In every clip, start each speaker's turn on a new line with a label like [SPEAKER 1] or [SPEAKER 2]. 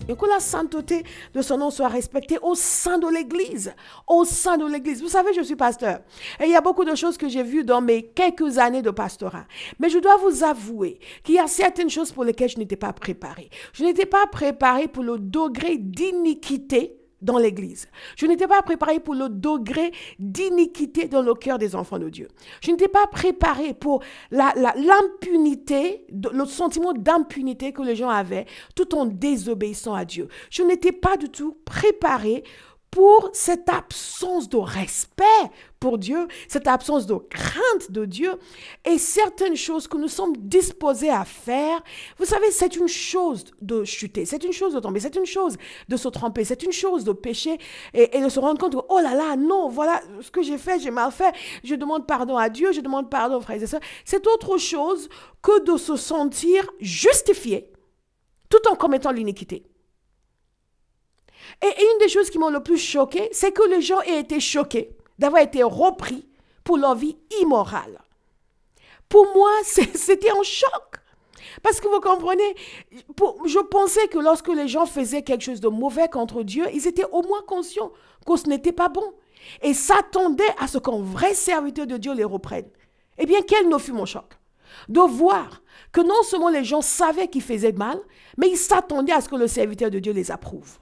[SPEAKER 1] Et que la sainteté de son nom soit respectée au sein de l'Église. Au sein de l'Église. Vous savez, je suis pasteur. Et il y a beaucoup de choses que j'ai vues dans mes quelques années de pastorat. Mais je dois vous avouer qu'il y a certaines choses pour lesquelles je n'étais pas préparée. Je n'étais pas préparée pour le degré d'iniquité dans l'Église. Je n'étais pas préparée pour le degré d'iniquité dans le cœur des enfants de Dieu. Je n'étais pas préparée pour l'impunité, le sentiment d'impunité que les gens avaient tout en désobéissant à Dieu. Je n'étais pas du tout préparée pour cette absence de respect pour Dieu, cette absence de crainte de Dieu et certaines choses que nous sommes disposés à faire. Vous savez, c'est une chose de chuter, c'est une chose de tomber, c'est une chose de se tromper, c'est une chose de pécher et de se rendre compte que, oh là là, non, voilà ce que j'ai fait, j'ai mal fait, je demande pardon à Dieu, je demande pardon aux frères et sœurs. C'est autre chose que de se sentir justifié tout en commettant l'iniquité. Et une des choses qui m'ont le plus choqué, c'est que les gens aient été choqués d'avoir été repris pour leur vie immorale. Pour moi, c'était un choc. Parce que vous comprenez, je pensais que lorsque les gens faisaient quelque chose de mauvais contre Dieu, ils étaient au moins conscients que ce n'était pas bon. Et s'attendaient à ce qu'un vrai serviteur de Dieu les reprenne. Eh bien, quel ne fut mon choc de voir que non seulement les gens savaient qu'ils faisaient mal, mais ils s'attendaient à ce que le serviteur de Dieu les approuve.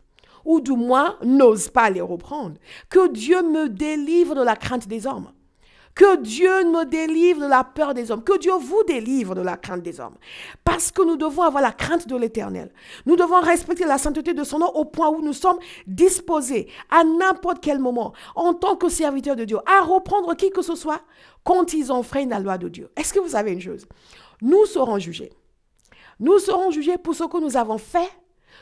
[SPEAKER 1] Ou du moins, n'ose pas les reprendre. Que Dieu me délivre de la crainte des hommes. Que Dieu me délivre de la peur des hommes. Que Dieu vous délivre de la crainte des hommes. Parce que nous devons avoir la crainte de l'Éternel. Nous devons respecter la sainteté de son nom au point où nous sommes disposés à n'importe quel moment, en tant que serviteurs de Dieu, à reprendre qui que ce soit quand ils enfreignent la loi de Dieu. Est-ce que vous savez une chose? Nous serons jugés. Nous serons jugés pour ce que nous avons fait,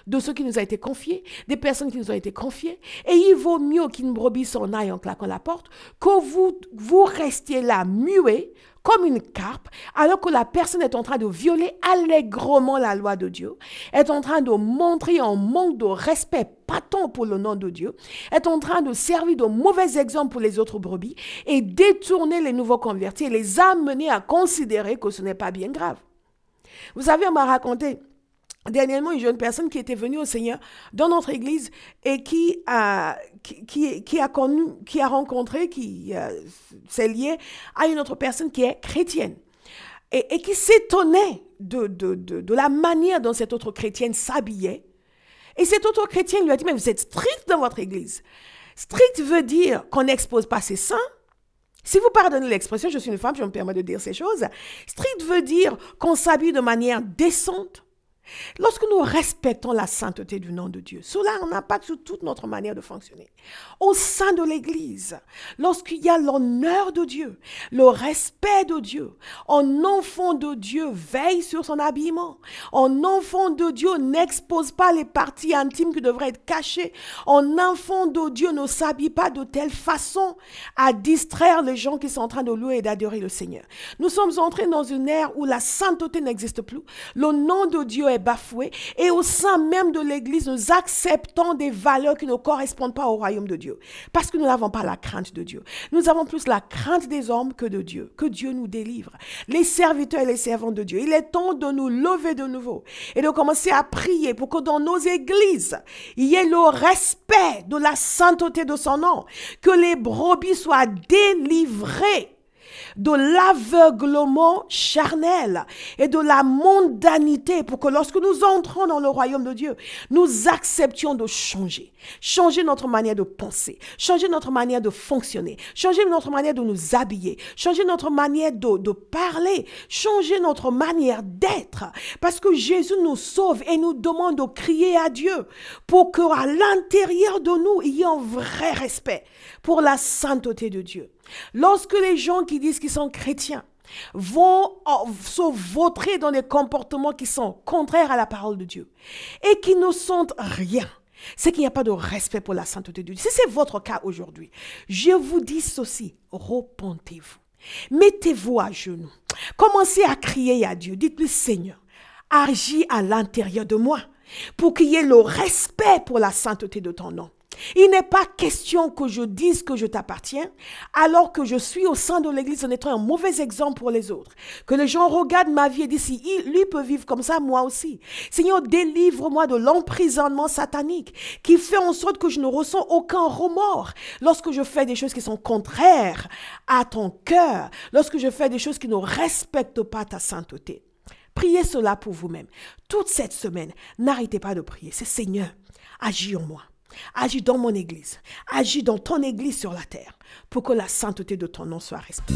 [SPEAKER 1] de ce qui nous a été confié, des personnes qui nous ont été confiées. Et il vaut mieux qu'une brebis s'en aille en claquant la porte, que vous restiez là muet comme une carpe, alors que la personne est en train de violer allègrement la loi de Dieu, est en train de montrer un manque de respect patent pour le nom de Dieu, est en train de servir de mauvais exemple pour les autres brebis et détourner les nouveaux convertis et les amener à considérer que ce n'est pas bien grave. Vous savez, on m'a raconté dernièrement une jeune personne qui était venue au Seigneur dans notre église et qui s'est liée à une autre personne qui est chrétienne et qui s'étonnait de la manière dont cette autre chrétienne s'habillait. Et cette autre chrétienne lui a dit, mais vous êtes strict dans votre église. Strict veut dire qu'on n'expose pas ses seins. Si vous pardonnez l'expression, je suis une femme, je me permets de dire ces choses. Strict veut dire qu'on s'habille de manière décente. Lorsque nous respectons la sainteté du nom de Dieu, cela a un impact sur toute notre manière de fonctionner. Au sein de l'Église, lorsqu'il y a l'honneur de Dieu, le respect de Dieu, un enfant de Dieu veille sur son habillement. Un enfant de Dieu n'expose pas les parties intimes qui devraient être cachées. Un enfant de Dieu ne s'habille pas de telle façon à distraire les gens qui sont en train de louer et d'adorer le Seigneur. Nous sommes entrés dans une ère où la sainteté n'existe plus. Le nom de Dieu est bafoué et au sein même de l'Église, nous acceptons des valeurs qui ne correspondent pas au royaume de Dieu parce que nous n'avons pas la crainte de Dieu. Nous avons plus la crainte des hommes que de Dieu. Que Dieu nous délivre. Les serviteurs et les servantes de Dieu, il est temps de nous lever de nouveau et de commencer à prier pour que dans nos églises, il y ait le respect de la sainteté de son nom, que les brebis soient délivrées de l'aveuglement charnel et de la mondanité pour que lorsque nous entrons dans le royaume de Dieu, nous acceptions de changer. Changer notre manière de penser, changer notre manière de fonctionner, changer notre manière de nous habiller, changer notre manière de parler, changer notre manière d'être. Parce que Jésus nous sauve et nous demande de crier à Dieu pour qu'à l'intérieur de nous, il y ait un vrai respect pour la sainteté de Dieu. Lorsque les gens qui disent qu'ils sont chrétiens vont se vautrer dans des comportements qui sont contraires à la parole de Dieu et qui ne sentent rien, c'est qu'il n'y a pas de respect pour la sainteté de Dieu. Si c'est votre cas aujourd'hui, je vous dis ceci, repentez-vous. Mettez-vous à genoux. Commencez à crier à Dieu. Dites-lui, Seigneur, agis à l'intérieur de moi pour qu'il y ait le respect pour la sainteté de ton nom. Il n'est pas question que je dise que je t'appartiens alors que je suis au sein de l'église en étant un mauvais exemple pour les autres. Que les gens regardent ma vie et disent, si lui peut vivre comme ça, moi aussi. Seigneur, délivre-moi de l'emprisonnement satanique qui fait en sorte que je ne ressens aucun remords lorsque je fais des choses qui sont contraires à ton cœur, lorsque je fais des choses qui ne respectent pas ta sainteté. Priez cela pour vous-même. Toute cette semaine, n'arrêtez pas de prier. C'est Seigneur, agis en moi. Agis dans mon église. Agis dans ton église sur la terre pour que la sainteté de ton nom soit respectée.